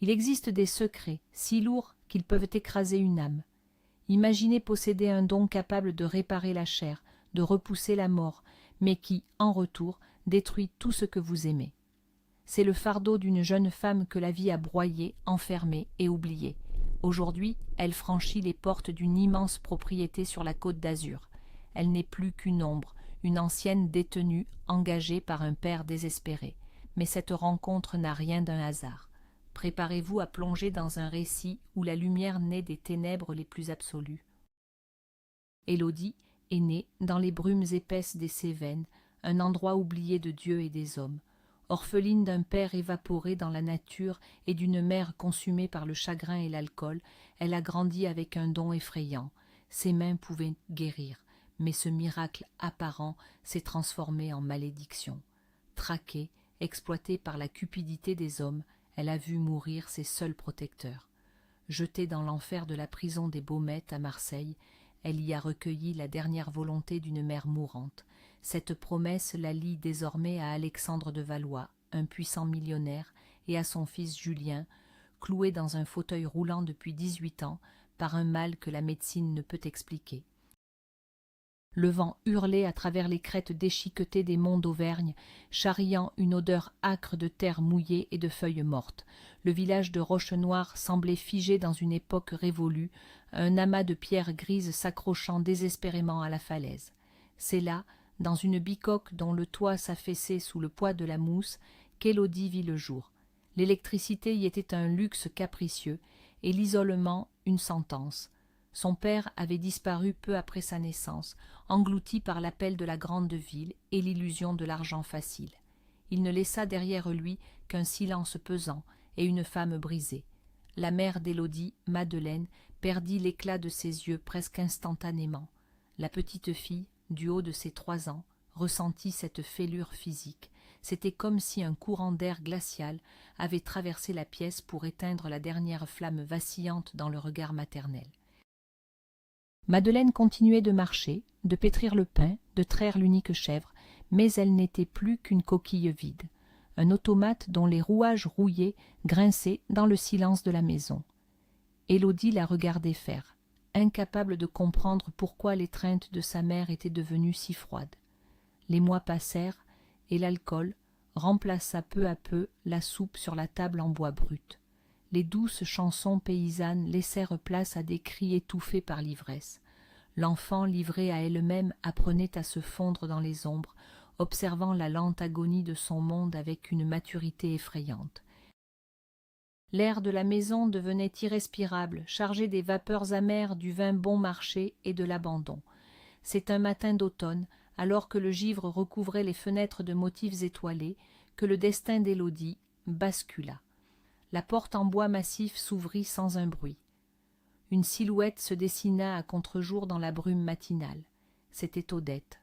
Il existe des secrets, si lourds qu'ils peuvent écraser une âme. Imaginez posséder un don capable de réparer la chair, de repousser la mort, mais qui, en retour, détruit tout ce que vous aimez. C'est le fardeau d'une jeune femme que la vie a broyée, enfermée et oubliée. Aujourd'hui, elle franchit les portes d'une immense propriété sur la côte d'Azur. Elle n'est plus qu'une ombre, une ancienne détenue engagée par un père désespéré. Mais cette rencontre n'a rien d'un hasard. Préparez-vous à plonger dans un récit où la lumière naît des ténèbres les plus absolues. Élodie est née dans les brumes épaisses des Cévennes, un endroit oublié de Dieu et des hommes. Orpheline d'un père évaporé dans la nature et d'une mère consumée par le chagrin et l'alcool, elle a grandi avec un don effrayant. Ses mains pouvaient guérir, mais ce miracle apparent s'est transformé en malédiction. Traquée, exploitée par la cupidité des hommes, elle a vu mourir ses seuls protecteurs. Jetée dans l'enfer de la prison des Baumettes à Marseille, elle y a recueilli la dernière volonté d'une mère mourante. Cette promesse la lie désormais à Alexandre de Valois, un puissant millionnaire, et à son fils Julien, cloué dans un fauteuil roulant depuis 18 ans par un mal que la médecine ne peut expliquer. Le vent hurlait à travers les crêtes déchiquetées des monts d'Auvergne, charriant une odeur âcre de terre mouillée et de feuilles mortes. Le village de Rochenoir semblait figé dans une époque révolue, un amas de pierres grises s'accrochant désespérément à la falaise. C'est là, dans une bicoque dont le toit s'affaissait sous le poids de la mousse, qu'Élodie vit le jour. L'électricité y était un luxe capricieux, et l'isolement une sentence. Son père avait disparu peu après sa naissance, englouti par l'appel de la grande ville et l'illusion de l'argent facile. Il ne laissa derrière lui qu'un silence pesant et une femme brisée. La mère d'Élodie, Madeleine, perdit l'éclat de ses yeux presque instantanément. La petite fille, du haut de ses 3 ans, ressentit cette fêlure physique. C'était comme si un courant d'air glacial avait traversé la pièce pour éteindre la dernière flamme vacillante dans le regard maternel. Madeleine continuait de marcher, de pétrir le pain, de traire l'unique chèvre, mais elle n'était plus qu'une coquille vide, un automate dont les rouages rouillés grinçaient dans le silence de la maison. Élodie la regardait faire, incapable de comprendre pourquoi l'étreinte de sa mère était devenue si froide. Les mois passèrent, et l'alcool remplaça peu à peu la soupe sur la table en bois brut. Les douces chansons paysannes laissèrent place à des cris étouffés par l'ivresse. L'enfant, livrée à elle-même, apprenait à se fondre dans les ombres, observant la lente agonie de son monde avec une maturité effrayante. L'air de la maison devenait irrespirable, chargé des vapeurs amères du vin bon marché et de l'abandon. C'est un matin d'automne, alors que le givre recouvrait les fenêtres de motifs étoilés, que le destin d'Élodie bascula. La porte en bois massif s'ouvrit sans un bruit. Une silhouette se dessina à contre-jour dans la brume matinale. C'était Odette.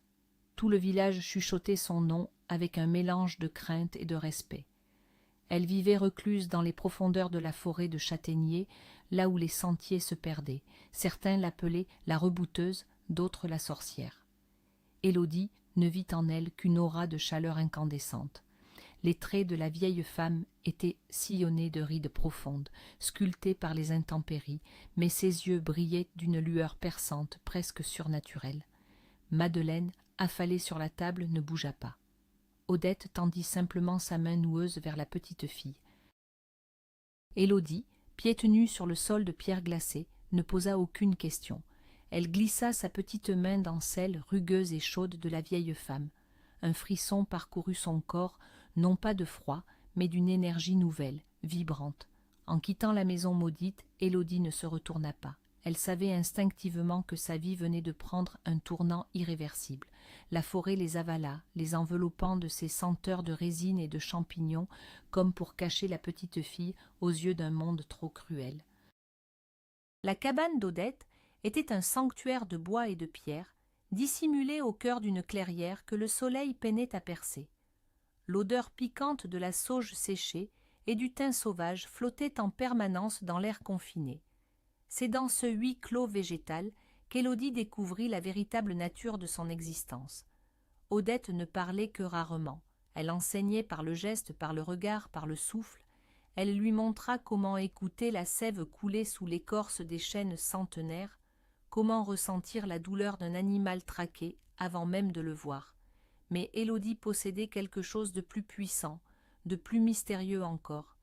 Tout le village chuchotait son nom avec un mélange de crainte et de respect. Elle vivait recluse dans les profondeurs de la forêt de châtaigniers, là où les sentiers se perdaient. Certains l'appelaient la rebouteuse, d'autres la sorcière. Élodie ne vit en elle qu'une aura de chaleur incandescente. Les traits de la vieille femme étaient sillonnés de rides profondes, sculptés par les intempéries, mais ses yeux brillaient d'une lueur perçante, presque surnaturelle. Madeleine, affalée sur la table, ne bougea pas. Odette tendit simplement sa main noueuse vers la petite fille. Élodie, pieds nus sur le sol de pierre glacée, ne posa aucune question. Elle glissa sa petite main dans celle rugueuse et chaude de la vieille femme. Un frisson parcourut son corps, non pas de froid, mais d'une énergie nouvelle, vibrante. En quittant la maison maudite, Élodie ne se retourna pas. Elle savait instinctivement que sa vie venait de prendre un tournant irréversible. La forêt les avala, les enveloppant de ses senteurs de résine et de champignons, comme pour cacher la petite fille aux yeux d'un monde trop cruel. La cabane d'Odette était un sanctuaire de bois et de pierre, dissimulé au cœur d'une clairière que le soleil peinait à percer. L'odeur piquante de la sauge séchée et du thym sauvage flottait en permanence dans l'air confiné. C'est dans ce huis clos végétal qu'Élodie découvrit la véritable nature de son existence. Odette ne parlait que rarement. Elle enseignait par le geste, par le regard, par le souffle. Elle lui montra comment écouter la sève couler sous l'écorce des chênes centenaires, comment ressentir la douleur d'un animal traqué avant même de le voir. Mais Élodie possédait quelque chose de plus puissant, de plus mystérieux encore.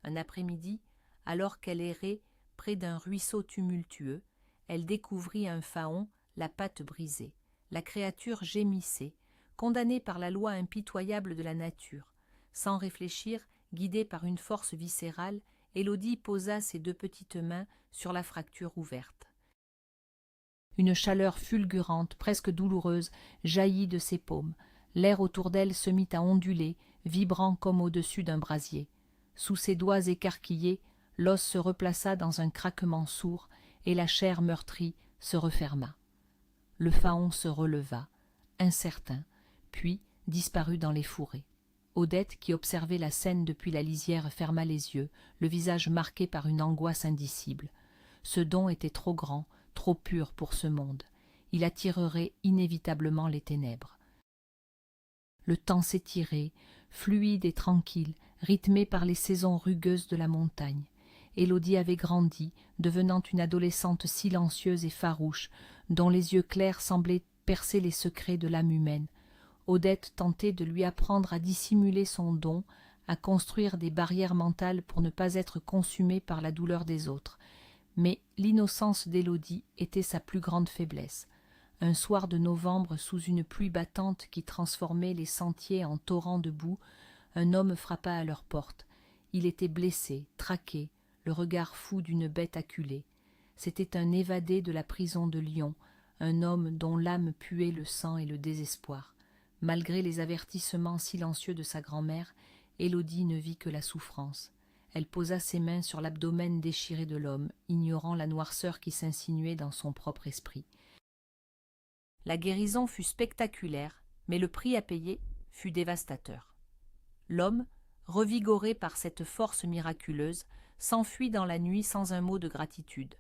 Un après-midi, alors qu'elle errait près d'un ruisseau tumultueux, elle découvrit un faon, la patte brisée. La créature gémissait, condamnée par la loi impitoyable de la nature. Sans réfléchir, guidée par une force viscérale, Élodie posa ses deux petites mains sur la fracture ouverte. Une chaleur fulgurante, presque douloureuse, jaillit de ses paumes. L'air autour d'elle se mit à onduler, vibrant comme au-dessus d'un brasier. Sous ses doigts écarquillés, l'os se replaça dans un craquement sourd, et la chair meurtrie se referma. Le faon se releva, incertain, puis disparut dans les fourrés. Odette, qui observait la scène depuis la lisière, ferma les yeux, le visage marqué par une angoisse indicible. Ce don était trop grand, trop pur pour ce monde. Il attirerait inévitablement les ténèbres. Le temps s'étirait, fluide et tranquille, rythmé par les saisons rugueuses de la montagne. Élodie avait grandi, devenant une adolescente silencieuse et farouche, dont les yeux clairs semblaient percer les secrets de l'âme humaine. Odette tentait de lui apprendre à dissimuler son don, à construire des barrières mentales pour ne pas être consumée par la douleur des autres. Mais l'innocence d'Élodie était sa plus grande faiblesse. Un soir de novembre, sous une pluie battante qui transformait les sentiers en torrents de boue, un homme frappa à leur porte. Il était blessé, traqué, le regard fou d'une bête acculée. C'était un évadé de la prison de Lyon, un homme dont l'âme puait le sang et le désespoir. Malgré les avertissements silencieux de sa grand-mère, Élodie ne vit que la souffrance. Elle posa ses mains sur l'abdomen déchiré de l'homme, ignorant la noirceur qui s'insinuait dans son propre esprit. La guérison fut spectaculaire, mais le prix à payer fut dévastateur. L'homme, revigoré par cette force miraculeuse, s'enfuit dans la nuit sans un mot de gratitude.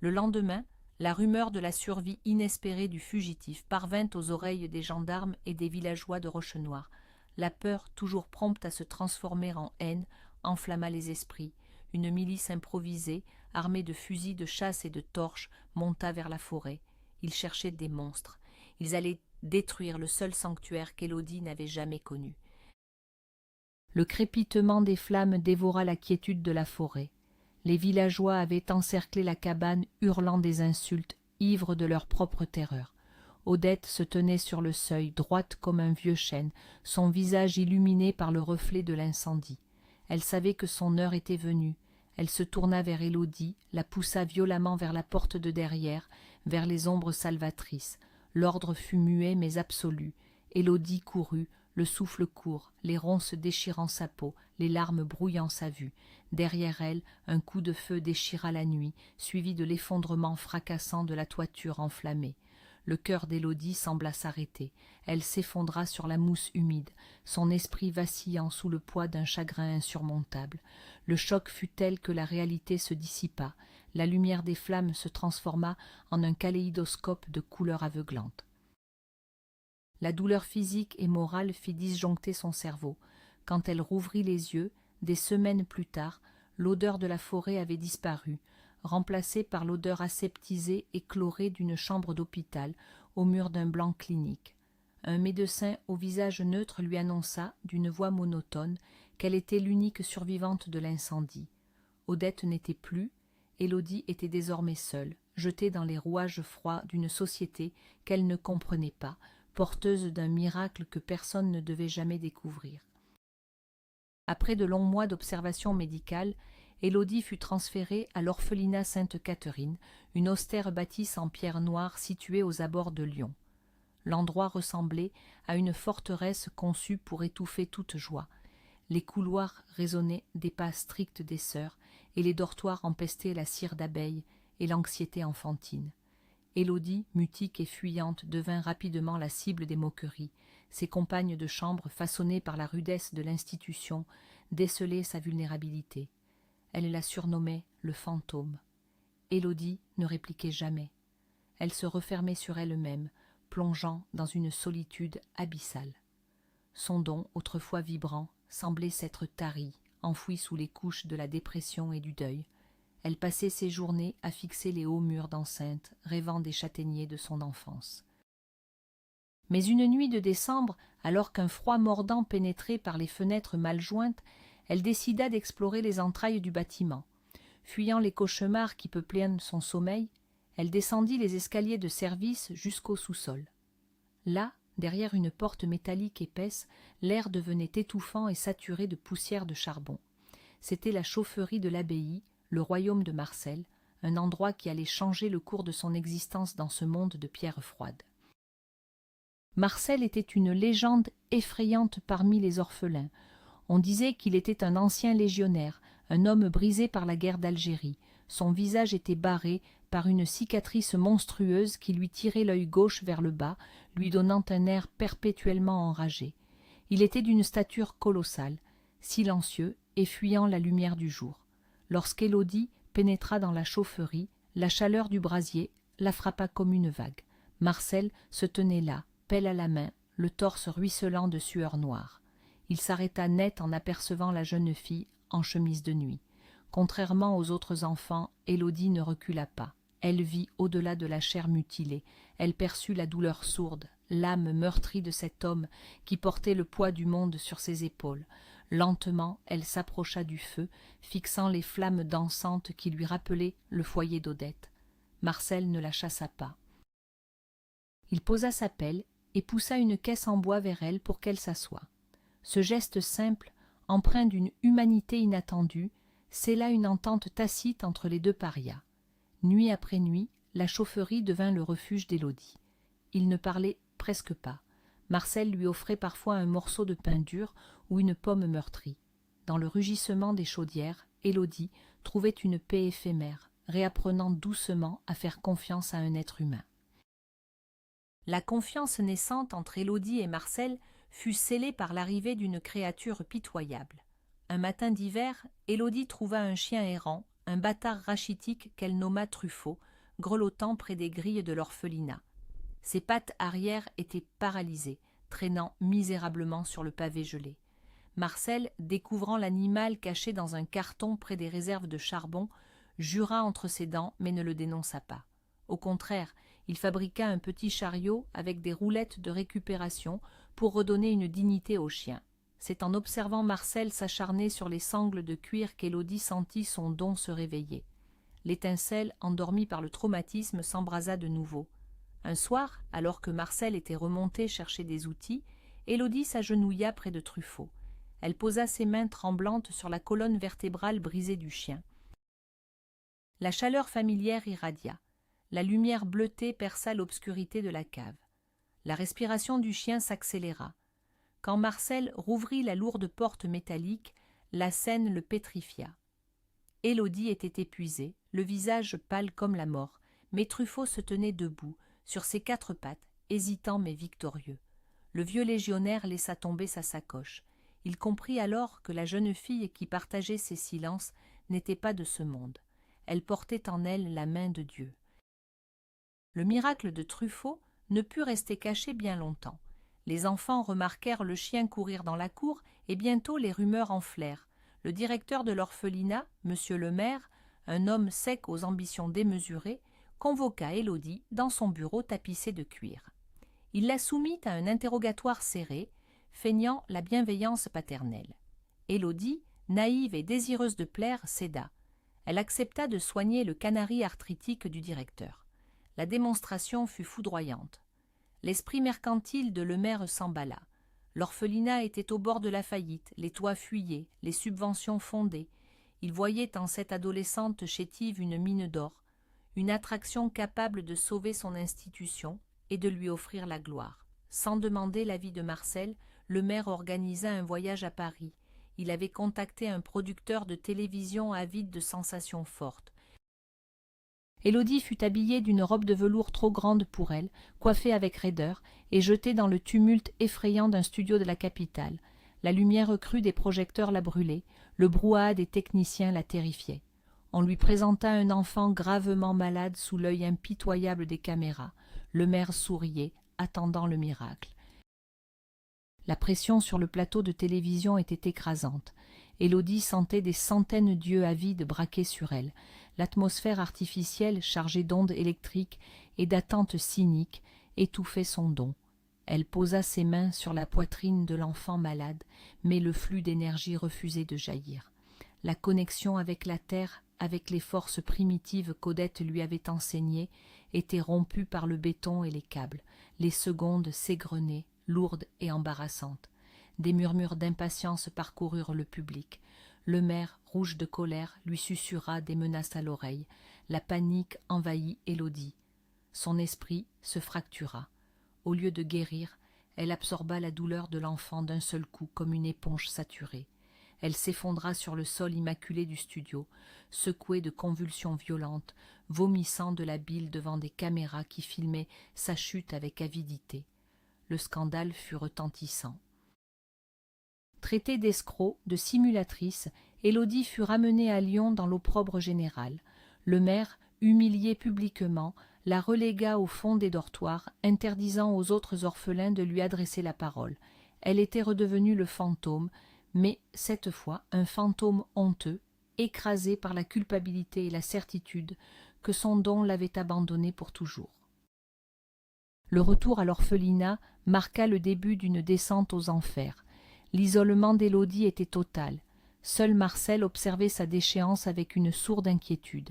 Le lendemain, la rumeur de la survie inespérée du fugitif parvint aux oreilles des gendarmes et des villageois de Rochenoir. La peur, toujours prompte à se transformer en haine, enflamma les esprits. Une milice improvisée, armée de fusils de chasse et de torches, monta vers la forêt. Ils cherchaient des monstres. Ils allaient détruire le seul sanctuaire qu'Élodie n'avait jamais connu. Le crépitement des flammes dévora la quiétude de la forêt. Les villageois avaient encerclé la cabane, hurlant des insultes, ivres de leur propre terreur. Odette se tenait sur le seuil, droite comme un vieux chêne, son visage illuminé par le reflet de l'incendie. Elle savait que son heure était venue. Elle se tourna vers Élodie, la poussa violemment vers la porte de derrière, vers les ombres salvatrices. L'ordre fut muet mais absolu. Élodie courut, le souffle court, les ronces déchirant sa peau, les larmes brouillant sa vue. Derrière elle, un coup de feu déchira la nuit, suivi de l'effondrement fracassant de la toiture enflammée. Le cœur d'Élodie sembla s'arrêter. Elle s'effondra sur la mousse humide, son esprit vacillant sous le poids d'un chagrin insurmontable. Le choc fut tel que la réalité se dissipa. La lumière des flammes se transforma en un kaléidoscope de couleurs aveuglantes. La douleur physique et morale fit disjoncter son cerveau. Quand elle rouvrit les yeux, des semaines plus tard, l'odeur de la forêt avait disparu, remplacée par l'odeur aseptisée et chlorée d'une chambre d'hôpital, au mur d'un blanc clinique. Un médecin au visage neutre lui annonça, d'une voix monotone, qu'elle était l'unique survivante de l'incendie. Odette n'était plus, Élodie était désormais seule, jetée dans les rouages froids d'une société qu'elle ne comprenait pas, porteuse d'un miracle que personne ne devait jamais découvrir. Après de longs mois d'observation médicale, Élodie fut transférée à l'orphelinat Sainte-Catherine, une austère bâtisse en pierre noire située aux abords de Lyon. L'endroit ressemblait à une forteresse conçue pour étouffer toute joie. Les couloirs résonnaient des pas stricts des sœurs, et les dortoirs empestaient la cire d'abeille et l'anxiété enfantine. Élodie, mutique et fuyante, devint rapidement la cible des moqueries. Ses compagnes de chambre, façonnées par la rudesse de l'institution, décelaient sa vulnérabilité. Elle la surnommait le fantôme. Élodie ne répliquait jamais. Elle se refermait sur elle-même, plongeant dans une solitude abyssale. Son don, autrefois vibrant, semblait s'être tari, enfouie sous les couches de la dépression et du deuil. Elle passait ses journées à fixer les hauts murs d'enceinte, rêvant des châtaigniers de son enfance. Mais une nuit de décembre, alors qu'un froid mordant pénétrait par les fenêtres mal jointes, elle décida d'explorer les entrailles du bâtiment. Fuyant les cauchemars qui peuplaient son sommeil, elle descendit les escaliers de service jusqu'au sous-sol. Là, derrière une porte métallique épaisse, l'air devenait étouffant et saturé de poussière de charbon. C'était la chaufferie de l'abbaye, le royaume de Marcel, un endroit qui allait changer le cours de son existence dans ce monde de pierre froide. Marcel était une légende effrayante parmi les orphelins. On disait qu'il était un ancien légionnaire, un homme brisé par la guerre d'Algérie. Son visage était barré par une cicatrice monstrueuse qui lui tirait l'œil gauche vers le bas, lui donnant un air perpétuellement enragé. Il était d'une stature colossale, silencieux et fuyant la lumière du jour. Lorsqu'Élodie pénétra dans la chaufferie, la chaleur du brasier la frappa comme une vague. Marcel se tenait là, pelle à la main, le torse ruisselant de sueur noire. Il s'arrêta net en apercevant la jeune fille en chemise de nuit. Contrairement aux autres enfants, Élodie ne recula pas. Elle vit au-delà de la chair mutilée. Elle perçut la douleur sourde, l'âme meurtrie de cet homme qui portait le poids du monde sur ses épaules. Lentement, elle s'approcha du feu, fixant les flammes dansantes qui lui rappelaient le foyer d'Odette. Marcel ne la chassa pas. Il posa sa pelle et poussa une caisse en bois vers elle pour qu'elle s'assoie. Ce geste simple, empreint d'une humanité inattendue, scella une entente tacite entre les deux parias. Nuit après nuit, la chaufferie devint le refuge d'Élodie. Il ne parlait presque pas. Marcel lui offrait parfois un morceau de pain dur ou une pomme meurtrie. Dans le rugissement des chaudières, Élodie trouvait une paix éphémère, réapprenant doucement à faire confiance à un être humain. La confiance naissante entre Élodie et Marcel fut scellée par l'arrivée d'une créature pitoyable. Un matin d'hiver, Élodie trouva un chien errant, un bâtard rachitique qu'elle nomma Truffaut, grelottant près des grilles de l'orphelinat. Ses pattes arrière étaient paralysées, traînant misérablement sur le pavé gelé. Marcel, découvrant l'animal caché dans un carton près des réserves de charbon, jura entre ses dents mais ne le dénonça pas. Au contraire, il fabriqua un petit chariot avec des roulettes de récupération pour redonner une dignité au chien. C'est en observant Marcel s'acharner sur les sangles de cuir qu'Élodie sentit son don se réveiller. L'étincelle, endormie par le traumatisme, s'embrasa de nouveau. Un soir, alors que Marcel était remonté chercher des outils, Élodie s'agenouilla près de Truffaut. Elle posa ses mains tremblantes sur la colonne vertébrale brisée du chien. La chaleur familière irradia. La lumière bleutée perça l'obscurité de la cave. La respiration du chien s'accéléra. Quand Marcel rouvrit la lourde porte métallique, la scène le pétrifia. Élodie était épuisée, le visage pâle comme la mort, mais Truffaut se tenait debout, sur ses quatre pattes, hésitant mais victorieux. Le vieux légionnaire laissa tomber sa sacoche. Il comprit alors que la jeune fille qui partageait ses silences n'était pas de ce monde. Elle portait en elle la main de Dieu. Le miracle de Truffaut ne put rester caché bien longtemps. Les enfants remarquèrent le chien courir dans la cour et bientôt les rumeurs enflèrent. Le directeur de l'orphelinat, monsieur le maire, un homme sec aux ambitions démesurées, convoqua Élodie dans son bureau tapissé de cuir. Il la soumit à un interrogatoire serré, feignant la bienveillance paternelle. Élodie, naïve et désireuse de plaire, céda. Elle accepta de soigner le canari arthritique du directeur. La démonstration fut foudroyante. L'esprit mercantile de Lemaire s'emballa. L'orphelinat était au bord de la faillite, les toits fuyaient, les subventions fondaient. Il voyait en cette adolescente chétive une mine d'or, une attraction capable de sauver son institution et de lui offrir la gloire. Sans demander l'avis de Marcel, Lemaire organisa un voyage à Paris. Il avait contacté un producteur de télévision avide de sensations fortes. Élodie fut habillée d'une robe de velours trop grande pour elle, coiffée avec raideur, et jetée dans le tumulte effrayant d'un studio de la capitale. La lumière crue des projecteurs la brûlait, le brouhaha des techniciens la terrifiait. On lui présenta un enfant gravement malade sous l'œil impitoyable des caméras. Le maire souriait, attendant le miracle. La pression sur le plateau de télévision était écrasante. Élodie sentait des centaines d'yeux avides braqués sur elle. L'atmosphère artificielle, chargée d'ondes électriques et d'attentes cyniques, étouffait son don. Elle posa ses mains sur la poitrine de l'enfant malade, mais le flux d'énergie refusait de jaillir. La connexion avec la terre, avec les forces primitives qu'Odette lui avait enseignées, était rompue par le béton et les câbles. Les secondes s'égrenaient, lourdes et embarrassantes. Des murmures d'impatience parcoururent le public. Le maire, rouge de colère, lui susurra des menaces à l'oreille. La panique envahit Élodie. Son esprit se fractura. Au lieu de guérir, elle absorba la douleur de l'enfant d'un seul coup comme une éponge saturée. Elle s'effondra sur le sol immaculé du studio, secouée de convulsions violentes, vomissant de la bile devant des caméras qui filmaient sa chute avec avidité. Le scandale fut retentissant. Traitée d'escroc, de simulatrice, Élodie fut ramenée à Lyon dans l'opprobre général. Le maire, humilié publiquement, la relégua au fond des dortoirs, interdisant aux autres orphelins de lui adresser la parole. Elle était redevenue le fantôme, mais cette fois un fantôme honteux, écrasé par la culpabilité et la certitude que son don l'avait abandonné pour toujours. Le retour à l'orphelinat marqua le début d'une descente aux enfers. L'isolement d'Élodie était total. Seul Marcel observait sa déchéance avec une sourde inquiétude.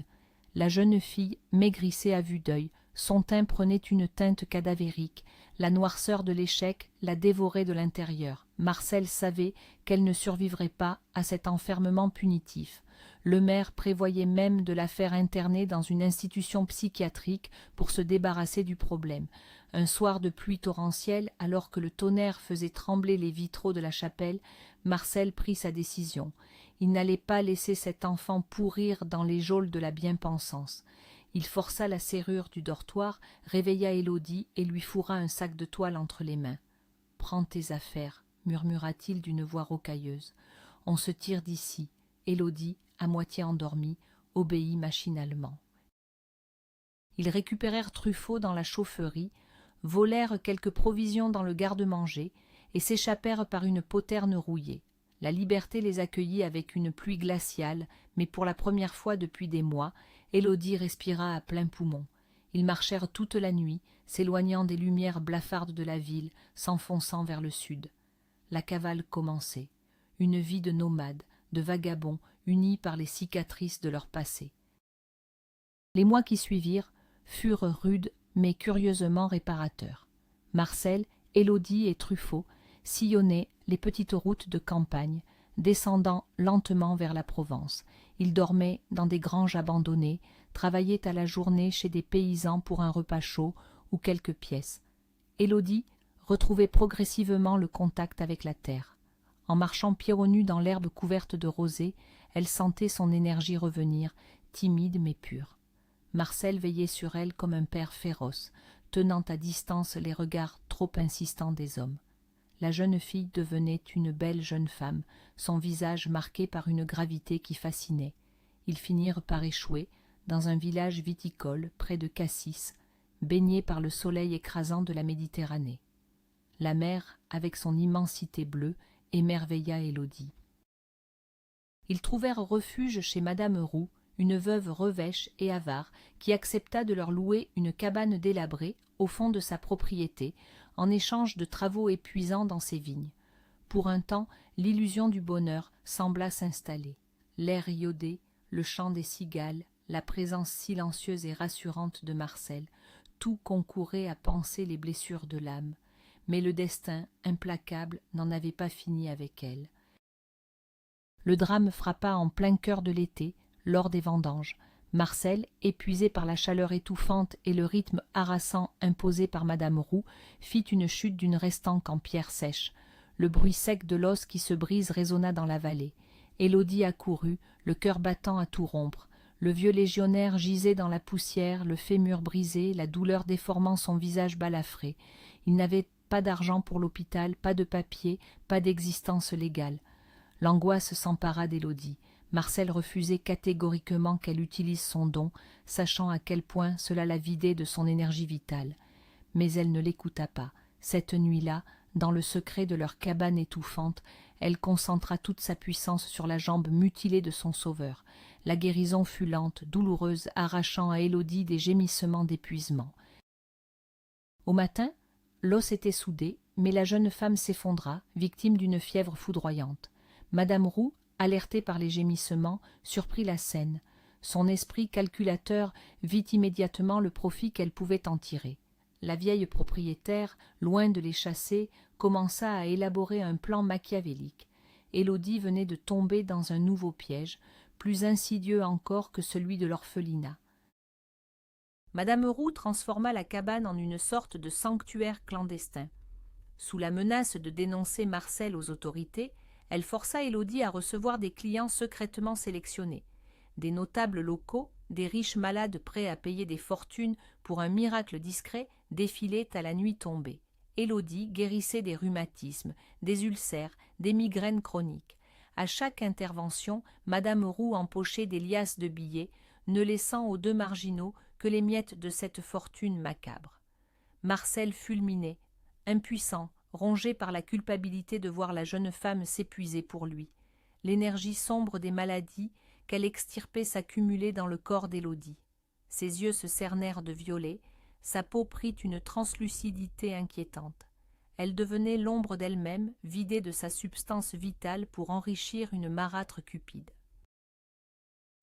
La jeune fille maigrissait à vue d'œil, son teint prenait une teinte cadavérique, la noirceur de l'échec la dévorait de l'intérieur. Marcel savait qu'elle ne survivrait pas à cet enfermement punitif. Le maire prévoyait même de la faire interner dans une institution psychiatrique pour se débarrasser du problème. Un soir de pluie torrentielle, alors que le tonnerre faisait trembler les vitraux de la chapelle, Marcel prit sa décision. Il n'allait pas laisser cet enfant pourrir dans les geôles de la bien-pensance. Il força la serrure du dortoir, réveilla Élodie et lui fourra un sac de toile entre les mains. « Prends tes affaires, murmura-t-il d'une voix rocailleuse. On se tire d'ici. Élodie, à moitié endormie, obéit machinalement. Ils récupérèrent Truffaut dans la chaufferie, volèrent quelques provisions dans le garde-manger et s'échappèrent par une poterne rouillée. La liberté les accueillit avec une pluie glaciale, mais pour la première fois depuis des mois, Élodie respira à plein poumon. Ils marchèrent toute la nuit, s'éloignant des lumières blafardes de la ville, s'enfonçant vers le sud. La cavale commençait, une vie de nomades, de vagabonds, unis par les cicatrices de leur passé. Les mois qui suivirent furent rudes mais curieusement réparateurs. Marcel, Élodie et Truffaut sillonnaient les petites routes de campagne, descendant lentement vers la Provence. Ils dormaient dans des granges abandonnées, travaillaient à la journée chez des paysans pour un repas chaud ou quelques pièces. Élodie retrouvait progressivement le contact avec la terre. En marchant pieds nus dans l'herbe couverte de rosée, elle sentait son énergie revenir, timide mais pure. Marcel veillait sur elle comme un père féroce, tenant à distance les regards trop insistants des hommes. La jeune fille devenait une belle jeune femme, son visage marqué par une gravité qui fascinait. Ils finirent par échouer dans un village viticole près de Cassis, baigné par le soleil écrasant de la Méditerranée. La mer, avec son immensité bleue, émerveilla Élodie. Ils trouvèrent refuge chez Madame Roux, une veuve revêche et avare, qui accepta de leur louer une cabane délabrée au fond de sa propriété, en échange de travaux épuisants dans ses vignes. Pour un temps, l'illusion du bonheur sembla s'installer. L'air iodé, le chant des cigales, la présence silencieuse et rassurante de Marcel, tout concourait à panser les blessures de l'âme. Mais le destin, implacable, n'en avait pas fini avec elle. Le drame frappa en plein cœur de l'été, lors des vendanges. Marcel, épuisé par la chaleur étouffante et le rythme harassant imposé par Madame Roux, fit une chute d'une restanque en pierre sèche. Le bruit sec de l'os qui se brise résonna dans la vallée. Élodie accourut, le cœur battant à tout rompre. Le vieux légionnaire gisait dans la poussière, le fémur brisé, la douleur déformant son visage balafré. Il n'avait pas d'argent pour l'hôpital, pas de papier, pas d'existence légale. L'angoisse s'empara d'Élodie. Marcel refusait catégoriquement qu'elle utilise son don, sachant à quel point cela la vidait de son énergie vitale. Mais elle ne l'écouta pas. Cette nuit-là, dans le secret de leur cabane étouffante, Elle concentra toute sa puissance sur la jambe mutilée de son sauveur. La guérison fut lente, douloureuse, arrachant à Élodie des gémissements d'épuisement. Au matin, l'os était soudé, mais la jeune femme s'effondra, victime d'une fièvre foudroyante. Madame Roux, alertée par les gémissements, surprit la scène. Son esprit calculateur vit immédiatement le profit qu'elle pouvait en tirer. La vieille propriétaire, loin de les chasser, commença à élaborer un plan machiavélique. Élodie venait de tomber dans un nouveau piège, plus insidieux encore que celui de l'orphelinat. Madame Roux transforma la cabane en une sorte de sanctuaire clandestin. Sous la menace de dénoncer Marcel aux autorités, elle força Élodie à recevoir des clients secrètement sélectionnés. Des notables locaux, des riches malades prêts à payer des fortunes pour un miracle discret défilaient à la nuit tombée. Élodie guérissait des rhumatismes, des ulcères, des migraines chroniques. À chaque intervention, Madame Roux empochait des liasses de billets, ne laissant aux deux marginaux que les miettes de cette fortune macabre. Marcel fulminait, impuissant, rongé par la culpabilité de voir la jeune femme s'épuiser pour lui. L'énergie sombre des maladies qu'elle extirpait s'accumulait dans le corps d'Élodie. Ses yeux se cernèrent de violet, sa peau prit une translucidité inquiétante. Elle devenait l'ombre d'elle-même, vidée de sa substance vitale pour enrichir une marâtre cupide.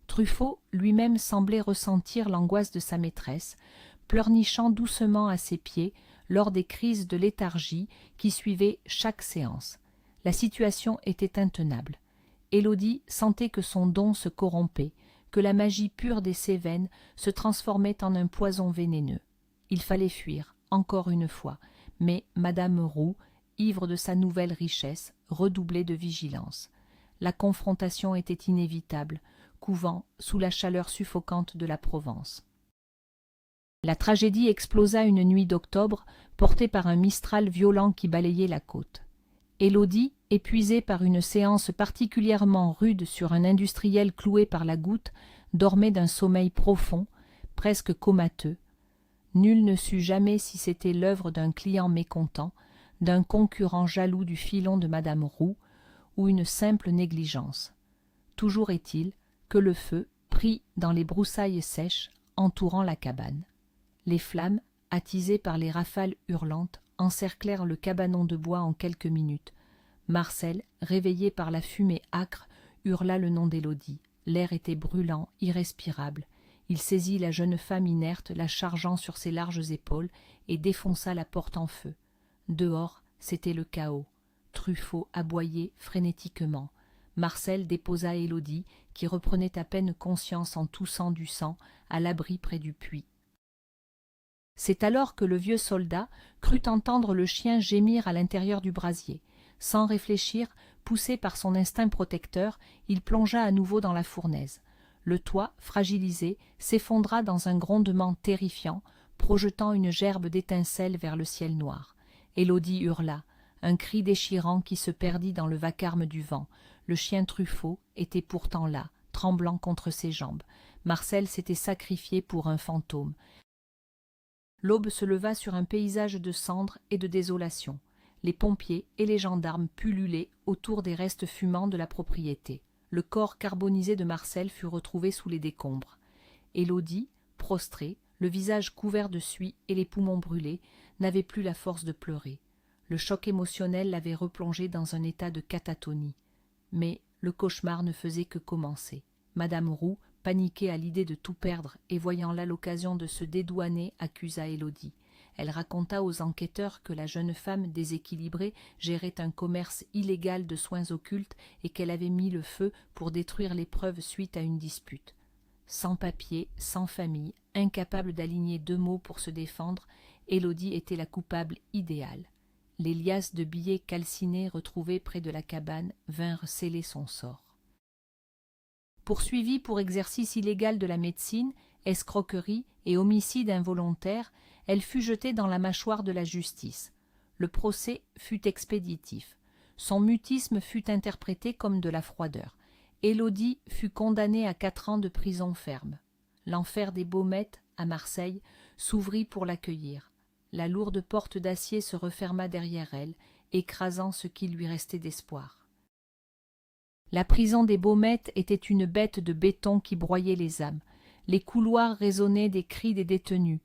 Truffaut lui-même semblait ressentir l'angoisse de sa maîtresse, pleurnichant doucement à ses pieds lors des crises de léthargie qui suivaient chaque séance. La situation était intenable. Élodie sentait que son don se corrompait, que la magie pure des Cévennes se transformait en un poison vénéneux. Il fallait fuir, encore une fois, mais Madame Roux, ivre de sa nouvelle richesse, redoublait de vigilance. La confrontation était inévitable, couvant sous la chaleur suffocante de la Provence. La tragédie explosa une nuit d'octobre, portée par un mistral violent qui balayait la côte. Élodie, épuisée par une séance particulièrement rude sur un industriel cloué par la goutte, dormait d'un sommeil profond, presque comateux. Nul ne sut jamais si c'était l'œuvre d'un client mécontent, d'un concurrent jaloux du filon de Madame Roux, ou une simple négligence. Toujours est-il que le feu prit dans les broussailles sèches entourant la cabane. Les flammes, attisées par les rafales hurlantes, encerclèrent le cabanon de bois en quelques minutes. Marcel, réveillé par la fumée âcre, hurla le nom d'Élodie. L'air était brûlant, irrespirable. Il saisit la jeune femme inerte, la chargeant sur ses larges épaules, et défonça la porte en feu. Dehors, c'était le chaos. Truffaut aboyait frénétiquement. Marcel déposa Élodie, qui reprenait à peine conscience en toussant du sang, à l'abri près du puits. C'est alors que le vieux soldat crut entendre le chien gémir à l'intérieur du brasier. Sans réfléchir, poussé par son instinct protecteur, il plongea à nouveau dans la fournaise. Le toit, fragilisé, s'effondra dans un grondement terrifiant, projetant une gerbe d'étincelles vers le ciel noir. Élodie hurla, un cri déchirant qui se perdit dans le vacarme du vent. Le chien Truffaut était pourtant là, tremblant contre ses jambes. Marcel s'était sacrifié pour un fantôme. L'aube se leva sur un paysage de cendres et de désolation. Les pompiers et les gendarmes pullulaient autour des restes fumants de la propriété. Le corps carbonisé de Marcel fut retrouvé sous les décombres. Élodie, prostrée, le visage couvert de suie et les poumons brûlés, n'avait plus la force de pleurer. Le choc émotionnel l'avait replongée dans un état de catatonie. Mais le cauchemar ne faisait que commencer. Madame Roux, paniquée à l'idée de tout perdre et voyant là l'occasion de se dédouaner, accusa Élodie. Elle raconta aux enquêteurs que la jeune femme déséquilibrée gérait un commerce illégal de soins occultes et qu'elle avait mis le feu pour détruire les preuves suite à une dispute. Sans papier, sans famille, incapable d'aligner deux mots pour se défendre, Élodie était la coupable idéale. Les liasses de billets calcinés retrouvés près de la cabane vinrent sceller son sort. Poursuivie pour exercice illégal de la médecine, escroquerie et homicide involontaire, elle fut jetée dans la mâchoire de la justice. Le procès fut expéditif. Son mutisme fut interprété comme de la froideur. Élodie fut condamnée à 4 ans de prison ferme. L'enfer des Baumettes, à Marseille, s'ouvrit pour l'accueillir. La lourde porte d'acier se referma derrière elle, écrasant ce qui lui restait d'espoir. La prison des Baumettes était une bête de béton qui broyait les âmes. Les couloirs résonnaient des cris des détenus,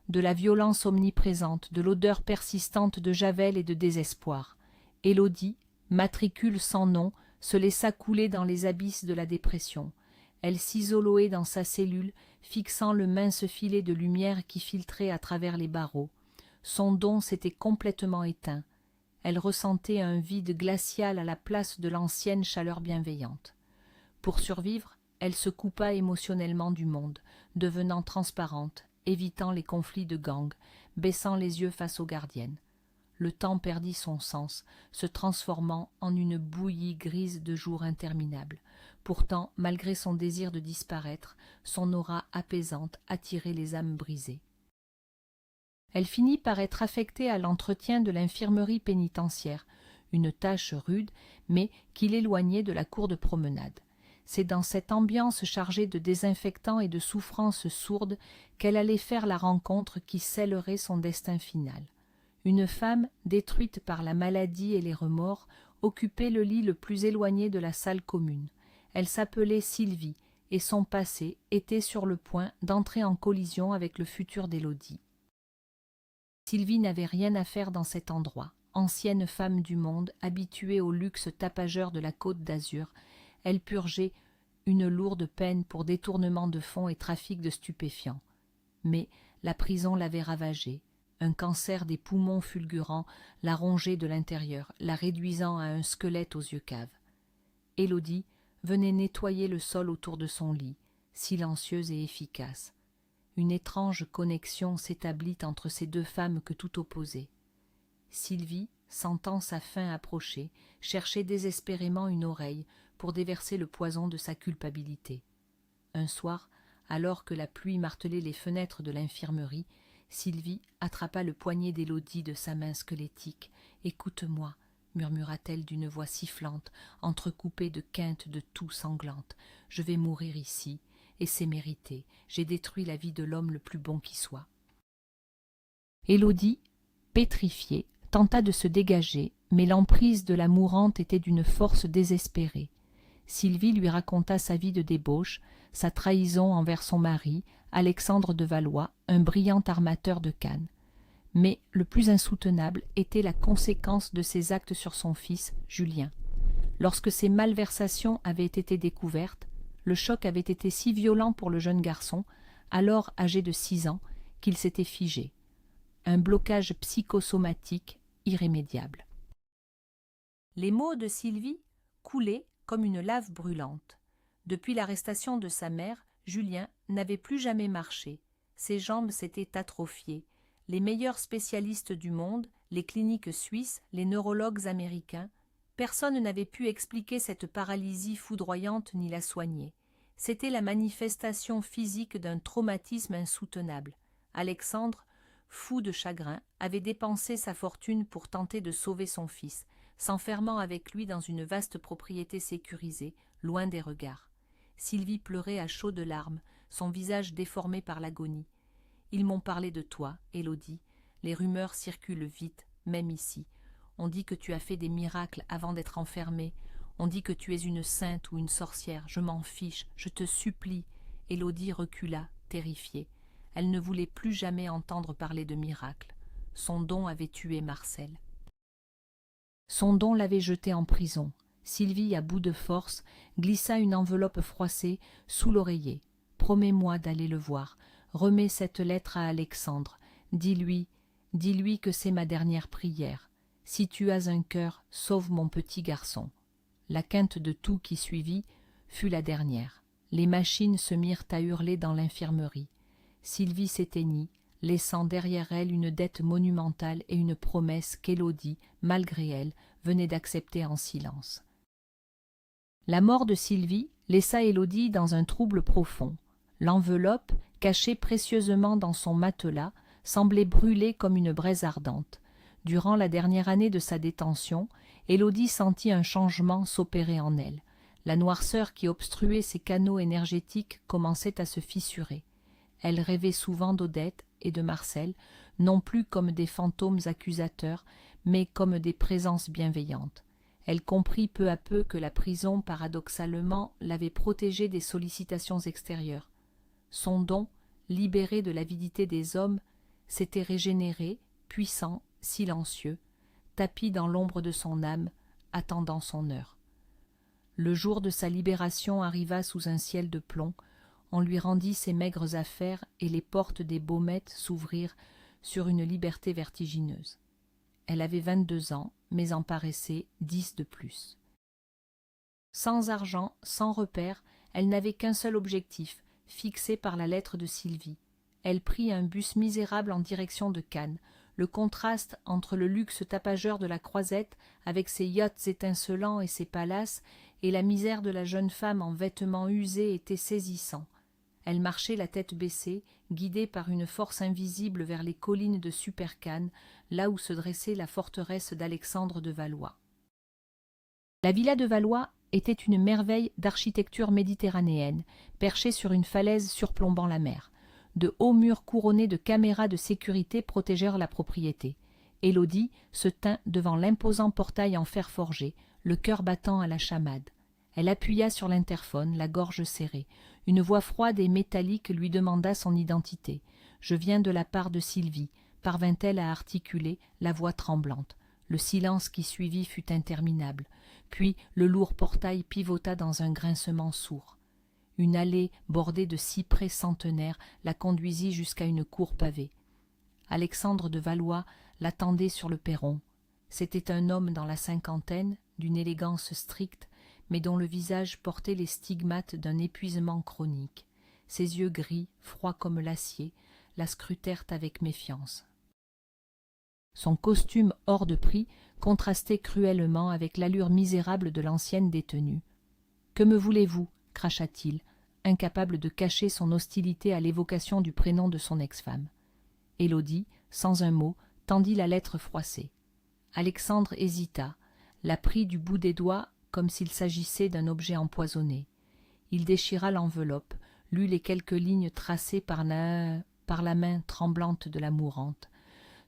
de la violence omniprésente, de l'odeur persistante de javel et de désespoir. Élodie, matricule sans nom, se laissa couler dans les abysses de la dépression. Elle s'isoloait dans sa cellule, fixant le mince filet de lumière qui filtrait à travers les barreaux. Son don s'était complètement éteint. Elle ressentait un vide glacial à la place de l'ancienne chaleur bienveillante. Pour survivre, elle se coupa émotionnellement du monde, devenant transparente, évitant les conflits de gangs, baissant les yeux face aux gardiennes. Le temps perdit son sens, se transformant en une bouillie grise de jours interminables. Pourtant, malgré son désir de disparaître, son aura apaisante attirait les âmes brisées. Elle finit par être affectée à l'entretien de l'infirmerie pénitentiaire, une tâche rude, mais qui l'éloignait de la cour de promenade. C'est dans cette ambiance chargée de désinfectants et de souffrances sourdes qu'elle allait faire la rencontre qui scellerait son destin final. Une femme, détruite par la maladie et les remords, occupait le lit le plus éloigné de la salle commune. Elle s'appelait Sylvie, et son passé était sur le point d'entrer en collision avec le futur d'Élodie. Sylvie n'avait rien à faire dans cet endroit. Ancienne femme du monde, habituée au luxe tapageur de la Côte d'Azur, elle purgeait une lourde peine pour détournement de fonds et trafic de stupéfiants. Mais la prison l'avait ravagée. Un cancer des poumons fulgurant la rongeait de l'intérieur, la réduisant à un squelette aux yeux caves. Élodie venait nettoyer le sol autour de son lit, silencieuse et efficace. Une étrange connexion s'établit entre ces deux femmes que tout opposait. Sylvie, sentant sa fin approcher, cherchait désespérément une oreille pour déverser le poison de sa culpabilité. Un soir, alors que la pluie martelait les fenêtres de l'infirmerie, Sylvie attrapa le poignet d'Élodie de sa main squelettique. « Écoute-moi, » murmura-t-elle d'une voix sifflante, entrecoupée de quintes de toux sanglantes. « Je vais mourir ici, et c'est mérité. J'ai détruit la vie de l'homme le plus bon qui soit. » Élodie, pétrifiée, tenta de se dégager, mais l'emprise de la mourante était d'une force désespérée. Sylvie lui raconta sa vie de débauche, sa trahison envers son mari, Alexandre de Valois, un brillant armateur de Cannes. Mais le plus insoutenable était la conséquence de ses actes sur son fils, Julien. Lorsque ces malversations avaient été découvertes, le choc avait été si violent pour le jeune garçon, alors âgé de 6 ans, qu'il s'était figé. Un blocage psychosomatique irrémédiable. Les mots de Sylvie coulaient comme une lave brûlante. Depuis l'arrestation de sa mère, Julien n'avait plus jamais marché. Ses jambes s'étaient atrophiées. Les meilleurs spécialistes du monde, les cliniques suisses, les neurologues américains, personne n'avait pu expliquer cette paralysie foudroyante ni la soigner. C'était la manifestation physique d'un traumatisme insoutenable. Alexandre, fou de chagrin, avait dépensé sa fortune pour tenter de sauver son fils, s'enfermant avec lui dans une vaste propriété sécurisée, loin des regards. Sylvie pleurait à chaudes larmes, son visage déformé par l'agonie. « Ils m'ont parlé de toi, Élodie. Les rumeurs circulent vite, même ici. On dit que tu as fait des miracles avant d'être enfermée. On dit que tu es une sainte ou une sorcière. Je m'en fiche, je te supplie. » Élodie recula, terrifiée. Elle ne voulait plus jamais entendre parler de miracles. Son don avait tué Marcel. Son don l'avait jetée en prison. Sylvie, à bout de force, glissa une enveloppe froissée sous l'oreiller. « Promets-moi d'aller le voir. Remets cette lettre à Alexandre. Dis-lui que c'est ma dernière prière. Si tu as un cœur, sauve mon petit garçon. » La quinte de toux qui suivit fut la dernière. Les machines se mirent à hurler dans l'infirmerie. Sylvie s'éteignit, laissant derrière elle une dette monumentale et une promesse qu'Élodie, malgré elle, venait d'accepter en silence. La mort de Sylvie laissa Élodie dans un trouble profond. L'enveloppe, cachée précieusement dans son matelas, semblait brûler comme une braise ardente. Durant la dernière année de sa détention, Élodie sentit un changement s'opérer en elle. La noirceur qui obstruait ses canaux énergétiques commençait à se fissurer. Elle rêvait souvent d'Odette et de Marcel, non plus comme des fantômes accusateurs, mais comme des présences bienveillantes. Elle comprit peu à peu que la prison, paradoxalement, l'avait protégée des sollicitations extérieures. Son don, libéré de l'avidité des hommes, s'était régénéré, puissant, silencieux, tapi dans l'ombre de son âme, attendant son heure. Le jour de sa libération arriva sous un ciel de plomb, on lui rendit ses maigres affaires et les portes des baumettes s'ouvrirent sur une liberté vertigineuse. Elle avait 22 ans, mais en paraissait 10 de plus. Sans argent, sans repère, elle n'avait qu'un seul objectif, fixé par la lettre de Sylvie. Elle prit un bus misérable en direction de Cannes. Le contraste entre le luxe tapageur de la Croisette, avec ses yachts étincelants et ses palaces, et la misère de la jeune femme en vêtements usés était saisissant. Elle marchait la tête baissée, guidée par une force invisible vers les collines de Supercannes, là où se dressait la forteresse d'Alexandre de Valois. La villa de Valois était une merveille d'architecture méditerranéenne, perchée sur une falaise surplombant la mer. De hauts murs couronnés de caméras de sécurité protégèrent la propriété. Élodie se tint devant l'imposant portail en fer forgé, le cœur battant à la chamade. Elle appuya sur l'interphone, la gorge serrée. Une voix froide et métallique lui demanda son identité. « Je viens de la part de Sylvie », parvint-elle à articuler, la voix tremblante. Le silence qui suivit fut interminable. Puis le lourd portail pivota dans un grincement sourd. Une allée bordée de cyprès centenaires la conduisit jusqu'à une cour pavée. Alexandre de Valois l'attendait sur le perron. C'était un homme dans la cinquantaine, d'une élégance stricte, mais dont le visage portait les stigmates d'un épuisement chronique. Ses yeux gris, froids comme l'acier, la scrutèrent avec méfiance. Son costume hors de prix contrastait cruellement avec l'allure misérable de l'ancienne détenue. « Que me voulez-vous » cracha-t-il, incapable de cacher son hostilité à l'évocation du prénom de son ex-femme. Élodie, sans un mot, tendit la lettre froissée. Alexandre hésita, la prit du bout des doigts comme s'il s'agissait d'un objet empoisonné. Il déchira l'enveloppe, lut les quelques lignes tracées par la main tremblante de la mourante.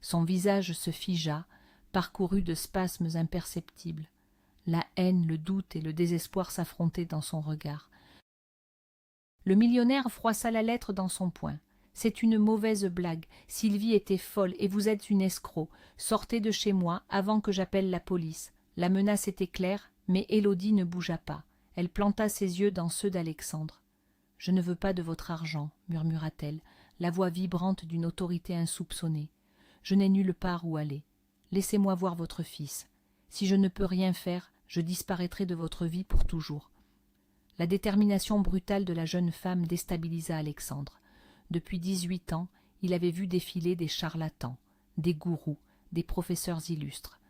Son visage se figea, parcouru de spasmes imperceptibles. La haine, le doute et le désespoir s'affrontaient dans son regard. Le millionnaire froissa la lettre dans son poing. « C'est une mauvaise blague. Sylvie était folle et vous êtes une escroc. Sortez de chez moi avant que j'appelle la police. » La menace était claire, mais Élodie ne bougea pas. Elle planta ses yeux dans ceux d'Alexandre. « Je ne veux pas de votre argent, » murmura-t-elle, la voix vibrante d'une autorité insoupçonnée. « Je n'ai nulle part où aller. Laissez-moi voir votre fils. Si je ne peux rien faire, je disparaîtrai de votre vie pour toujours. » La détermination brutale de la jeune femme déstabilisa Alexandre. Depuis 18 ans, il avait vu défiler des charlatans, des gourous, des professeurs illustres.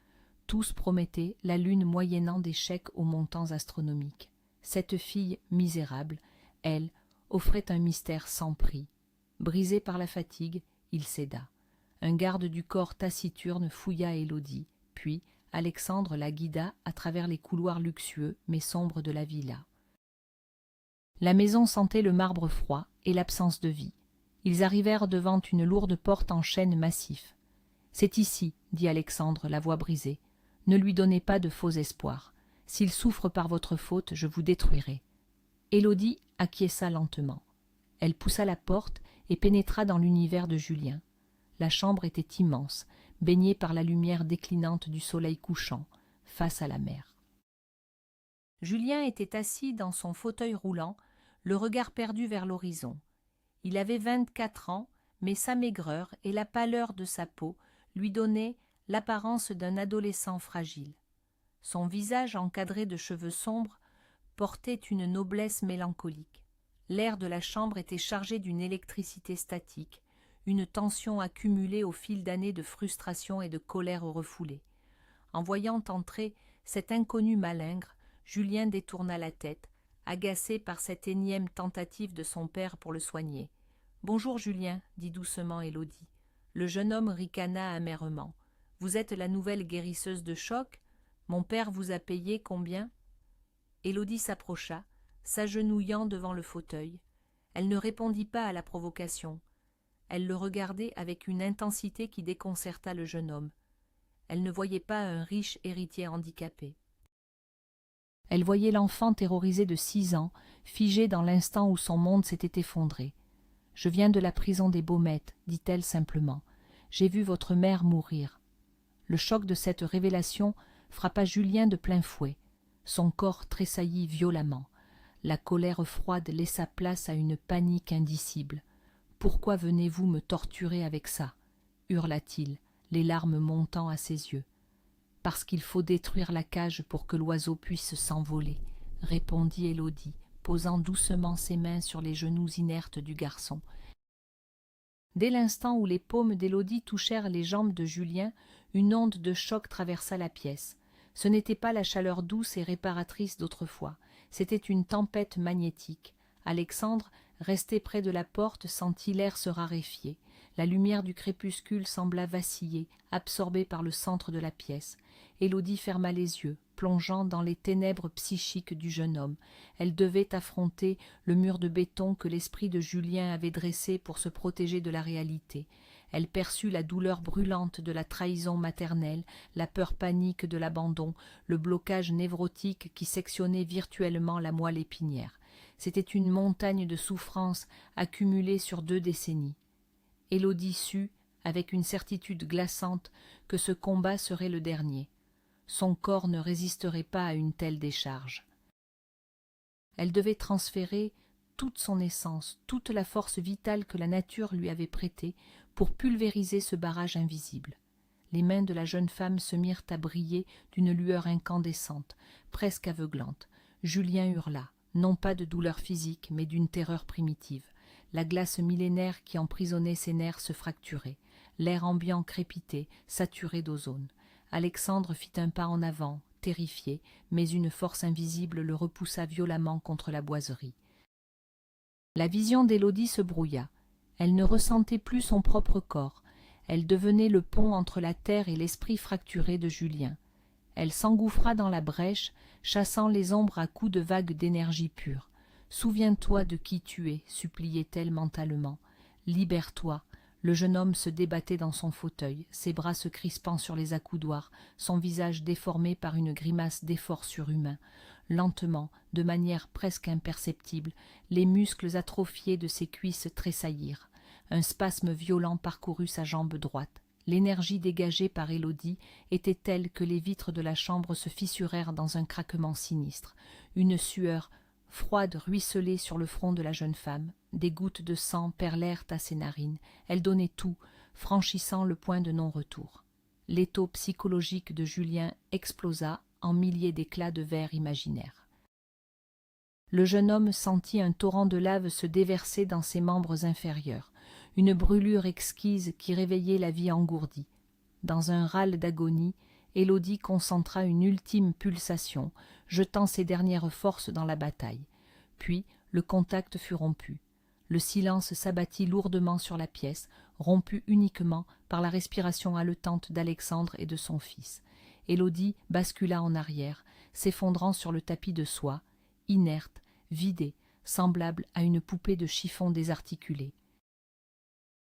Tous promettaient la lune moyennant des chèques aux montants astronomiques. Cette fille misérable, elle, offrait un mystère sans prix. Brisé par la fatigue, il céda. Un garde du corps taciturne fouilla Élodie, puis Alexandre la guida à travers les couloirs luxueux mais sombres de la villa. La maison sentait le marbre froid et l'absence de vie. Ils arrivèrent devant une lourde porte en chêne massif. « C'est ici, » dit Alexandre, la voix brisée. « Ne lui donnez pas de faux espoirs. S'il souffre par votre faute, je vous détruirai. » Élodie acquiesça lentement. Elle poussa la porte et pénétra dans l'univers de Julien. La chambre était immense, baignée par la lumière déclinante du soleil couchant, face à la mer. Julien était assis dans son fauteuil roulant, le regard perdu vers l'horizon. Il avait 24 ans, mais sa maigreur et la pâleur de sa peau lui donnaient l'apparence d'un adolescent fragile. Son visage encadré de cheveux sombres portait une noblesse mélancolique. L'air de la chambre était chargé d'une électricité statique, une tension accumulée au fil d'années de frustration et de colère refoulée. En voyant entrer cet inconnu malingre, Julien détourna la tête, agacé par cette énième tentative de son père pour le soigner. « Bonjour Julien, » dit doucement Élodie. Le jeune homme ricana amèrement. « Vous êtes la nouvelle guérisseuse de choc ? Mon père vous a payé combien ?» Élodie s'approcha, s'agenouillant devant le fauteuil. Elle ne répondit pas à la provocation. Elle le regardait avec une intensité qui déconcerta le jeune homme. Elle ne voyait pas un riche héritier handicapé. Elle voyait l'enfant terrorisé de 6 ans, figé dans l'instant où son monde s'était effondré. « Je viens de la prison des Baumettes, dit-elle simplement. J'ai vu votre mère mourir. » Le choc de cette révélation frappa Julien de plein fouet. Son corps tressaillit violemment. La colère froide laissa place à une panique indicible. « Pourquoi venez-vous me torturer avec ça ?» hurla-t-il, les larmes montant à ses yeux. « Parce qu'il faut détruire la cage pour que l'oiseau puisse s'envoler, » répondit Élodie, posant doucement ses mains sur les genoux inertes du garçon. Dès l'instant où les paumes d'Élodie touchèrent les jambes de Julien, une onde de choc traversa la pièce. Ce n'était pas la chaleur douce et réparatrice d'autrefois, c'était une tempête magnétique. Alexandre, resté près de la porte, sentit l'air se raréfier. La lumière du crépuscule sembla vaciller, absorbée par le centre de la pièce. Élodie ferma les yeux, plongeant dans les ténèbres psychiques du jeune homme. Elle devait affronter le mur de béton que l'esprit de Julien avait dressé pour se protéger de la réalité. Elle perçut la douleur brûlante de la trahison maternelle, la peur panique de l'abandon, le blocage névrotique qui sectionnait virtuellement la moelle épinière. C'était une montagne de souffrances accumulée sur 2 décennies. Élodie sut, avec une certitude glaçante, que ce combat serait le dernier. Son corps ne résisterait pas à une telle décharge. Elle devait transférer toute son essence, toute la force vitale que la nature lui avait prêtée pour pulvériser ce barrage invisible. Les mains de la jeune femme se mirent à briller d'une lueur incandescente, presque aveuglante. Julien hurla, non pas de douleur physique, mais d'une terreur primitive. La glace millénaire qui emprisonnait ses nerfs se fracturait. L'air ambiant crépitait, saturé d'ozone. Alexandre fit un pas en avant, terrifié, mais une force invisible le repoussa violemment contre la boiserie. La vision d'Élodie se brouilla. Elle ne ressentait plus son propre corps. Elle devenait le pont entre la terre et l'esprit fracturé de Julien. Elle s'engouffra dans la brèche, chassant les ombres à coups de vagues d'énergie pure. « Souviens-toi de qui tu es, suppliait-elle mentalement. Libère-toi. » Le jeune homme se débattait dans son fauteuil, ses bras se crispant sur les accoudoirs, son visage déformé par une grimace d'effort surhumain. Lentement, de manière presque imperceptible, les muscles atrophiés de ses cuisses tressaillirent. Un spasme violent parcourut sa jambe droite. L'énergie dégagée par Élodie était telle que les vitres de la chambre se fissurèrent dans un craquement sinistre. Une sueur froide ruisselait sur le front de la jeune femme. Des gouttes de sang perlèrent à ses narines. Elle donnait tout, franchissant le point de non-retour. L'étau psychologique de Julien explosa en milliers d'éclats de verre imaginaires. Le jeune homme sentit un torrent de lave se déverser dans ses membres inférieurs, une brûlure exquise qui réveillait la vie engourdie. Dans un râle d'agonie, Élodie concentra une ultime pulsation, jetant ses dernières forces dans la bataille. Puis le contact fut rompu. Le silence s'abattit lourdement sur la pièce, rompu uniquement par la respiration haletante d'Alexandre et de son fils. Élodie bascula en arrière, s'effondrant sur le tapis de soie, inerte, vidée, semblable à une poupée de chiffon désarticulée.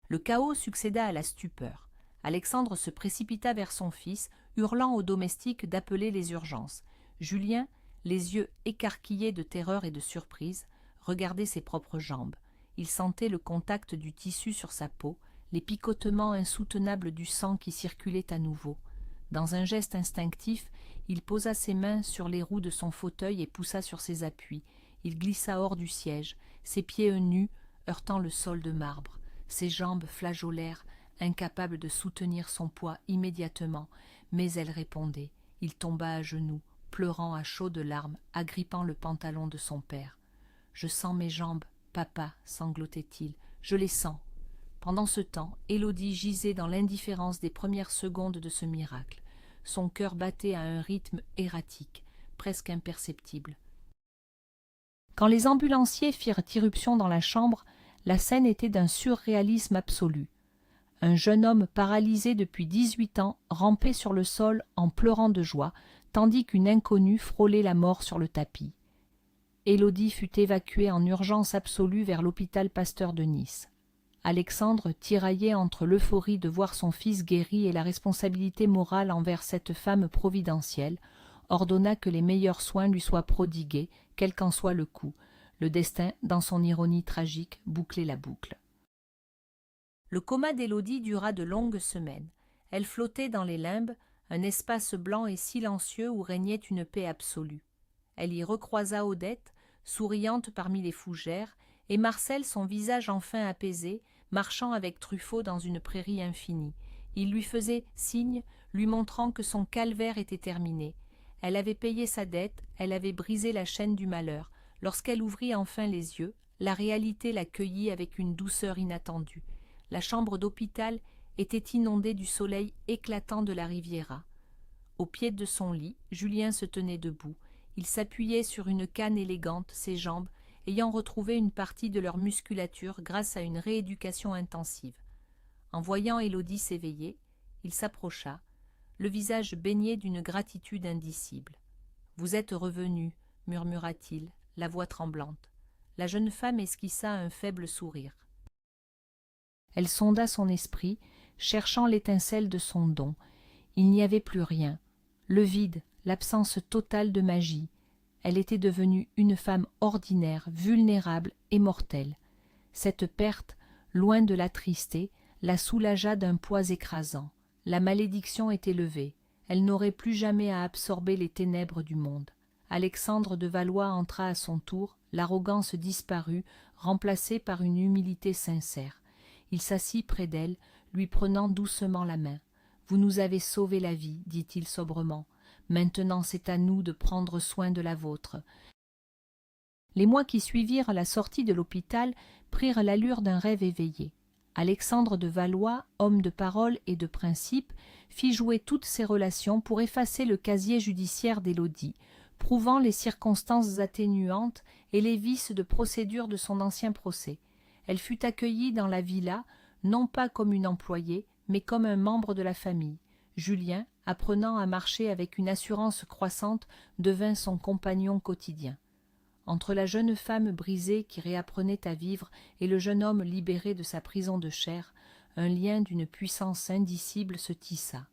Le chaos succéda à la stupeur. Alexandre se précipita vers son fils, hurlant au domestique d'appeler les urgences. Julien, les yeux écarquillés de terreur et de surprise, regardait ses propres jambes. Il sentait le contact du tissu sur sa peau, les picotements insoutenables du sang qui circulait à nouveau. Dans un geste instinctif, il posa ses mains sur les roues de son fauteuil et poussa sur ses appuis. Il glissa hors du siège, ses pieds nus heurtant le sol de marbre. Ses jambes flageolèrent, incapables de soutenir son poids immédiatement, mais elle répondait. Il tomba à genoux, pleurant à chaudes larmes, agrippant le pantalon de son père. « Je sens mes jambes, papa, sanglotait-il, je les sens. » Pendant ce temps, Élodie gisait dans l'indifférence des premières secondes de ce miracle. Son cœur battait à un rythme erratique, presque imperceptible. Quand les ambulanciers firent irruption dans la chambre, la scène était d'un surréalisme absolu. Un jeune homme paralysé depuis 18 ans rampait sur le sol en pleurant de joie, tandis qu'une inconnue frôlait la mort sur le tapis. Élodie fut évacuée en urgence absolue vers l'hôpital Pasteur de Nice. Alexandre, tiraillé entre l'euphorie de voir son fils guéri et la responsabilité morale envers cette femme providentielle, ordonna que les meilleurs soins lui soient prodigués, quel qu'en soit le coût. Le destin, dans son ironie tragique, bouclait la boucle. Le coma d'Élodie dura de longues semaines. Elle flottait dans les limbes, un espace blanc et silencieux où régnait une paix absolue. Elle y recroisa Odette, souriante parmi les fougères, et Marcel, son visage enfin apaisé, marchant avec Truffaut dans une prairie infinie. Il lui faisait signe, lui montrant que son calvaire était terminé. Elle avait payé sa dette, elle avait brisé la chaîne du malheur. Lorsqu'elle ouvrit enfin les yeux, la réalité la cueillit avec une douceur inattendue. La chambre d'hôpital était inondée du soleil éclatant de la Riviera. Au pied de son lit, Julien se tenait debout. Il s'appuyait sur une canne élégante, ses jambes ayant retrouvé une partie de leur musculature grâce à une rééducation intensive. En voyant Élodie s'éveiller, il s'approcha, le visage baigné d'une gratitude indicible. « Vous êtes revenu, murmura-t-il, la voix tremblante. La jeune femme esquissa un faible sourire. Elle sonda son esprit, cherchant l'étincelle de son don. Il n'y avait plus rien. Le vide, l'absence totale de magie. Elle était devenue une femme ordinaire, vulnérable et mortelle. Cette perte, loin de l'attrister, la soulagea d'un poids écrasant. La malédiction était levée. Elle n'aurait plus jamais à absorber les ténèbres du monde. Alexandre de Valois entra à son tour, l'arrogance disparut, remplacée par une humilité sincère. Il s'assit près d'elle, lui prenant doucement la main. « Vous nous avez sauvé la vie, dit-il sobrement. Maintenant c'est à nous de prendre soin de la vôtre. » Les mois qui suivirent la sortie de l'hôpital prirent l'allure d'un rêve éveillé. Alexandre de Valois, homme de parole et de principe, fit jouer toutes ses relations pour effacer le casier judiciaire d'Élodie, prouvant les circonstances atténuantes et les vices de procédure de son ancien procès. Elle fut accueillie dans la villa, non pas comme une employée, mais comme un membre de la famille. Julien, apprenant à marcher avec une assurance croissante, devint son compagnon quotidien. Entre la jeune femme brisée qui réapprenait à vivre et le jeune homme libéré de sa prison de chair, un lien d'une puissance indicible se tissa.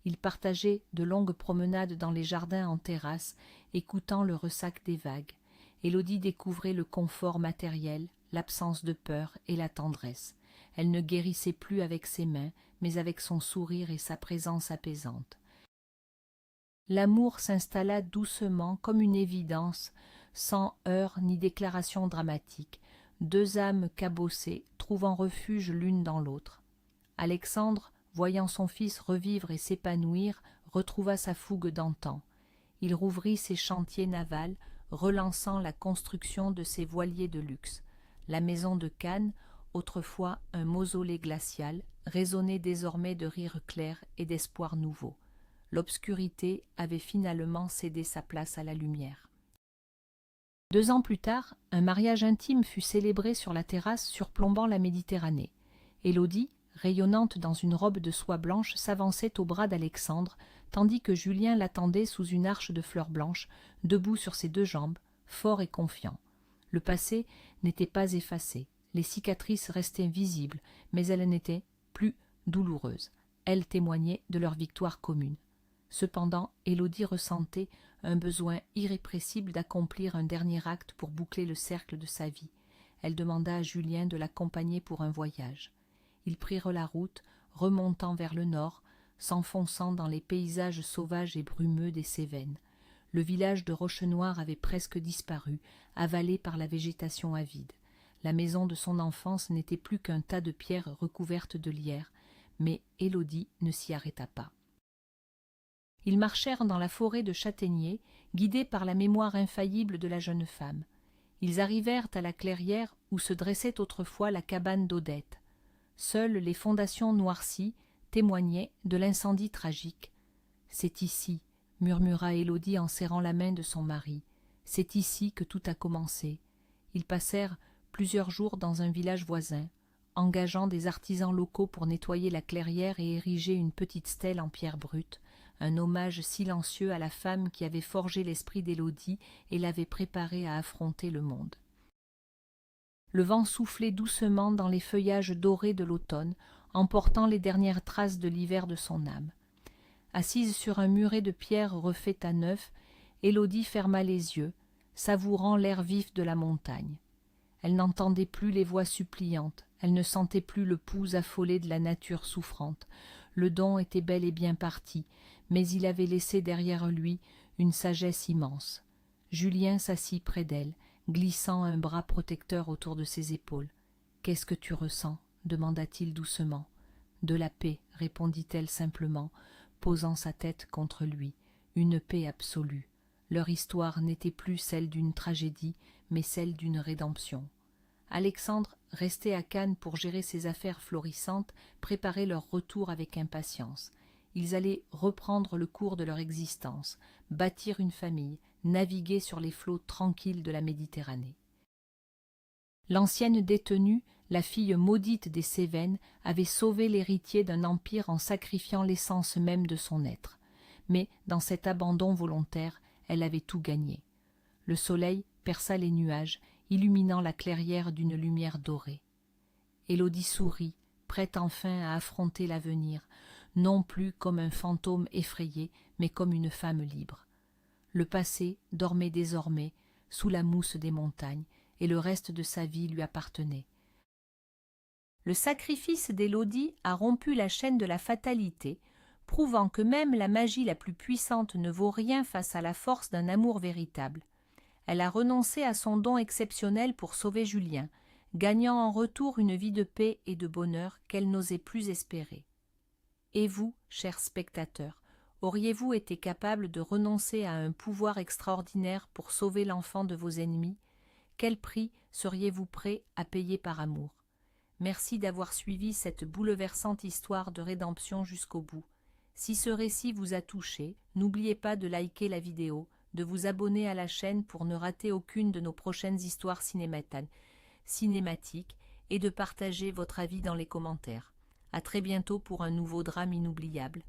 Ils partageaient de longues promenades dans les jardins en terrasse, écoutant le ressac des vagues. Élodie découvrait le confort matériel, l'absence de peur et la tendresse. Elle ne guérissait plus avec ses mains, mais avec son sourire et sa présence apaisante. L'amour s'installa doucement comme une évidence, sans heurts ni déclaration dramatique, deux âmes cabossées, trouvant refuge l'une dans l'autre. Alexandre, voyant son fils revivre et s'épanouir, retrouva sa fougue d'antan. Il rouvrit ses chantiers navals, relançant la construction de ses voiliers de luxe. La maison de Cannes, autrefois un mausolée glacial, résonnait désormais de rires clairs et d'espoirs nouveaux. L'obscurité avait finalement cédé sa place à la lumière. 2 ans plus tard, un mariage intime fut célébré sur la terrasse surplombant la Méditerranée. Élodie, rayonnante dans une robe de soie blanche, s'avançait au bras d'Alexandre, tandis que Julien l'attendait sous une arche de fleurs blanches, debout sur ses 2 jambes, fort et confiant. Le passé n'était pas effacé, les cicatrices restaient visibles, mais elles n'étaient plus douloureuses. Elles témoignaient de leur victoire commune. Cependant, Élodie ressentait un besoin irrépressible d'accomplir un dernier acte pour boucler le cercle de sa vie. Elle demanda à Julien de l'accompagner pour un voyage. Ils prirent la route, remontant vers le nord, s'enfonçant dans les paysages sauvages et brumeux des Cévennes. Le village de Rochenoir avait presque disparu, avalé par la végétation avide. La maison de son enfance n'était plus qu'un tas de pierres recouvertes de lierre, mais Élodie ne s'y arrêta pas. Ils marchèrent dans la forêt de châtaigniers, guidés par la mémoire infaillible de la jeune femme. Ils arrivèrent à la clairière où se dressait autrefois la cabane d'Odette. Seules les fondations noircies témoignaient de l'incendie tragique. « C'est ici, » murmura Élodie en serrant la main de son mari. « C'est ici que tout a commencé. » Ils passèrent plusieurs jours dans un village voisin, engageant des artisans locaux pour nettoyer la clairière et ériger une petite stèle en pierre brute, un hommage silencieux à la femme qui avait forgé l'esprit d'Élodie et l'avait préparée à affronter le monde. Le vent soufflait doucement dans les feuillages dorés de l'automne, emportant les dernières traces de l'hiver de son âme. Assise sur un muret de pierre refait à neuf, Élodie ferma les yeux, savourant l'air vif de la montagne. Elle n'entendait plus les voix suppliantes, elle ne sentait plus le pouls affolé de la nature souffrante. Le don était bel et bien parti, mais il avait laissé derrière lui une sagesse immense. Julien s'assit près d'elle, glissant un bras protecteur autour de ses épaules. « Qu'est-ce que tu ressens » demanda-t-il doucement. « De la paix, répondit-elle simplement, posant sa tête contre lui. Une paix absolue. Leur histoire n'était plus celle d'une tragédie, mais celle d'une rédemption. Alexandre, resté à Cannes pour gérer ses affaires florissantes, préparait leur retour avec impatience. Ils allaient reprendre le cours de leur existence, bâtir une famille, naviguer sur les flots tranquilles de la Méditerranée. L'ancienne détenue, la fille maudite des Cévennes, avait sauvé l'héritier d'un empire en sacrifiant l'essence même de son être. Mais, dans cet abandon volontaire, elle avait tout gagné. Le soleil perça les nuages, illuminant la clairière d'une lumière dorée. Élodie sourit, prête enfin à affronter l'avenir, non plus comme un fantôme effrayé, mais comme une femme libre. Le passé dormait désormais sous la mousse des montagnes, et le reste de sa vie lui appartenait. Le sacrifice d'Élodie a rompu la chaîne de la fatalité, prouvant que même la magie la plus puissante ne vaut rien face à la force d'un amour véritable. Elle a renoncé à son don exceptionnel pour sauver Julien, gagnant en retour une vie de paix et de bonheur qu'elle n'osait plus espérer. Et vous, chers spectateurs, auriez-vous été capable de renoncer à un pouvoir extraordinaire pour sauver l'enfant de vos ennemis? Quel prix seriez-vous prêt à payer par amour? Merci d'avoir suivi cette bouleversante histoire de rédemption jusqu'au bout. Si ce récit vous a touché, n'oubliez pas de liker la vidéo, de vous abonner à la chaîne pour ne rater aucune de nos prochaines histoires cinématiques et de partager votre avis dans les commentaires. À très bientôt pour un nouveau drame inoubliable.